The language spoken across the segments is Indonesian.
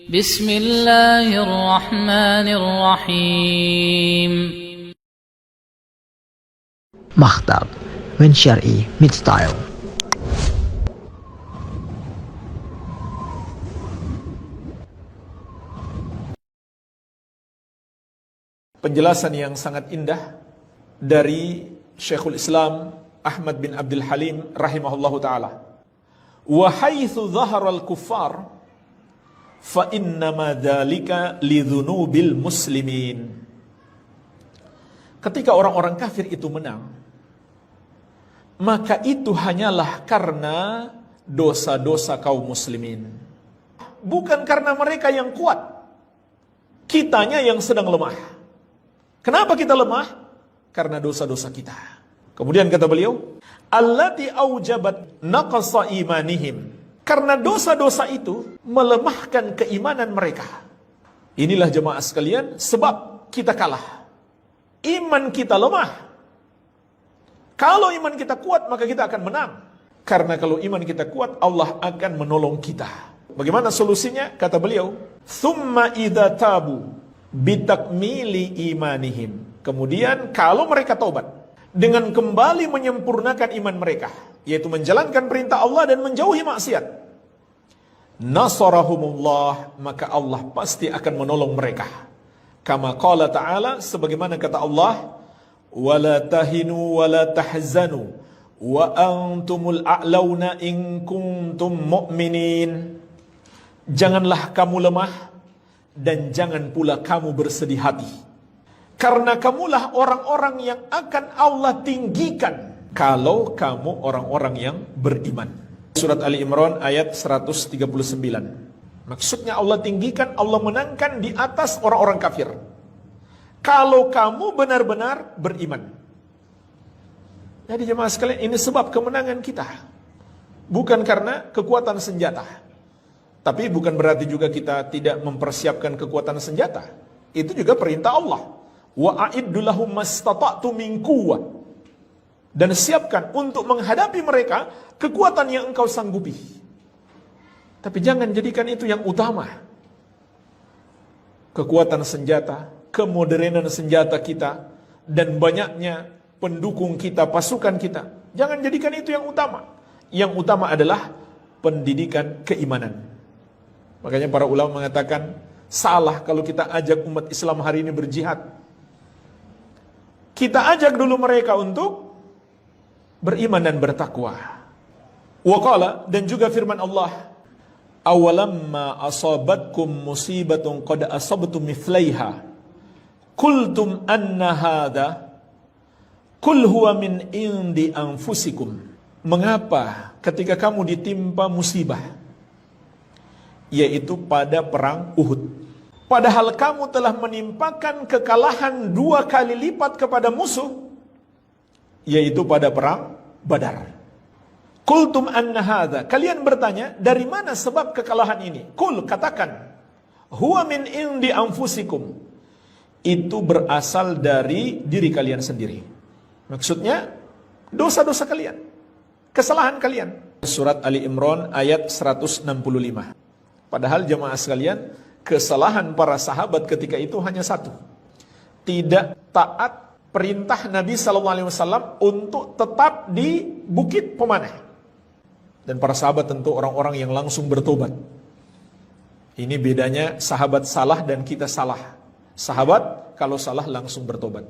Bismillahirrahmanirrahim. Maktab min Syar'i Mid Style. Penjelasan yang sangat indah dari Syekhul Islam Ahmad bin Abdul Halim rahimahullahu ta'ala. Wa haitsu dhaharal kuffar fa innama dzalika lidzunubil muslimin. Ketika orang-orang kafir itu menang, maka itu hanyalah karena dosa-dosa kaum muslimin. Bukan karena mereka yang kuat. Kitanya yang sedang lemah. Kenapa kita lemah? Karena dosa-dosa kita. Kemudian kata beliau, allati aujabat naqsa imanihim. Karena dosa-dosa itu melemahkan keimanan mereka. Inilah jemaah sekalian sebab kita kalah. Iman kita lemah. Kalau iman kita kuat maka kita akan menang. Karena kalau iman kita kuat Allah akan menolong kita. Bagaimana solusinya? Kata beliau, thumma idza tabu bitakmili imanihim. Kemudian kalau mereka taubat dengan kembali menyempurnakan iman mereka, yaitu menjalankan perintah Allah dan menjauhi maksiat, nasarahumullah, maka Allah pasti akan menolong mereka. Kama qala ta'ala, sebagaimana kata Allah, wala tahinu wala tahzanu wa antumul a'launa in kuntum mu'minin. Janganlah kamu lemah dan jangan pula kamu bersedih hati, karena kamulah orang-orang yang akan Allah tinggikan kalau kamu orang-orang yang beriman. Surat Ali Imran ayat 139. Maksudnya Allah tinggikan, Allah menangkan di atas orang-orang kafir kalau kamu benar-benar beriman. Jadi jemaah sekalian, ini sebab kemenangan kita. Bukan karena kekuatan senjata. Tapi bukan berarti juga kita tidak mempersiapkan kekuatan senjata. Itu juga perintah Allah. Wa a'iddu lahum mastata'tu min quwwah. Dan siapkan untuk menghadapi mereka kekuatan yang engkau sanggupi. Tapi jangan jadikan itu yang utama. Kekuatan senjata, kemodernan senjata kita, dan banyaknya pendukung kita, pasukan kita. Jangan jadikan itu yang utama. Yang utama adalah pendidikan keimanan. Makanya para ulama mengatakan, salah kalau kita ajak umat Islam hari ini berjihad. Kita ajak dulu mereka untuk beriman dan bertakwa. Waqala, dan juga firman Allah, awalamma asabatkum musibatun qad asabtum mithlaiha qultum anna hadha qul huwa min indi anfusikum. Mengapa ketika kamu ditimpa musibah, yaitu pada perang Uhud, padahal kamu telah menimpakan kekalahan 2 kali lipat kepada musuh, yaitu pada perang Badar. Qultum anna hadza, kalian bertanya dari mana sebab kekalahan ini? Qul, katakan, huwa min indi anfusikum, itu berasal dari diri kalian sendiri. Maksudnya dosa-dosa kalian, kesalahan kalian. Surat Ali Imran ayat 165. Padahal jemaah sekalian, kesalahan para sahabat ketika itu hanya satu. Tidak taat perintah Nabi SAW untuk tetap di bukit pemanah. Dan para sahabat tentu orang-orang yang langsung bertobat. Ini bedanya sahabat salah dan kita salah. Sahabat kalau salah langsung bertobat.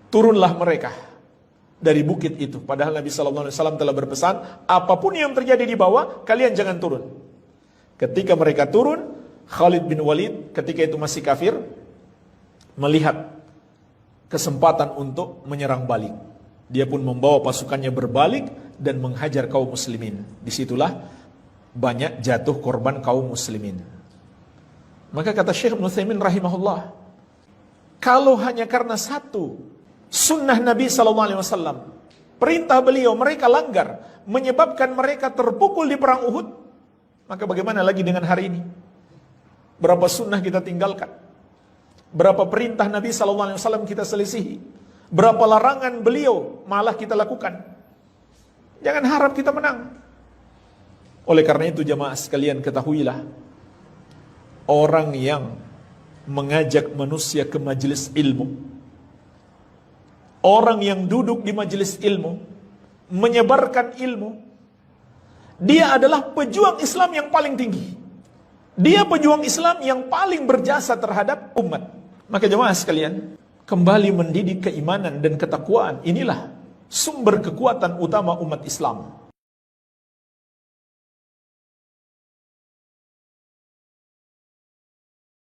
Turunlah mereka dari bukit itu. Padahal Nabi SAW telah berpesan, apapun yang terjadi di bawah, kalian jangan turun. Ketika mereka turun, Khalid bin Walid ketika itu masih kafir, melihat kesempatan untuk menyerang balik. Dia pun membawa pasukannya berbalik dan menghajar kaum muslimin. Disitulah banyak jatuh korban kaum muslimin. Maka kata Syekh Ibnu Utsaimin rahimahullah, kalau hanya karena satu sunnah Nabi SAW, perintah beliau mereka langgar, menyebabkan mereka terpukul di perang Uhud, maka bagaimana lagi dengan hari ini? Berapa sunnah kita tinggalkan? Berapa perintah Nabi SAW kita selisihi? Berapa larangan beliau malah kita lakukan? Jangan harap kita menang. Oleh karena itu jamaah sekalian, ketahuilah, orang yang mengajak manusia ke majelis ilmu, orang yang duduk di majelis ilmu, menyebarkan ilmu, dia adalah pejuang Islam yang paling tinggi. Dia pejuang Islam yang paling berjasa terhadap umat. Maka jemaah sekalian, kembali mendidik keimanan dan ketakwaan, inilah sumber kekuatan utama umat Islam.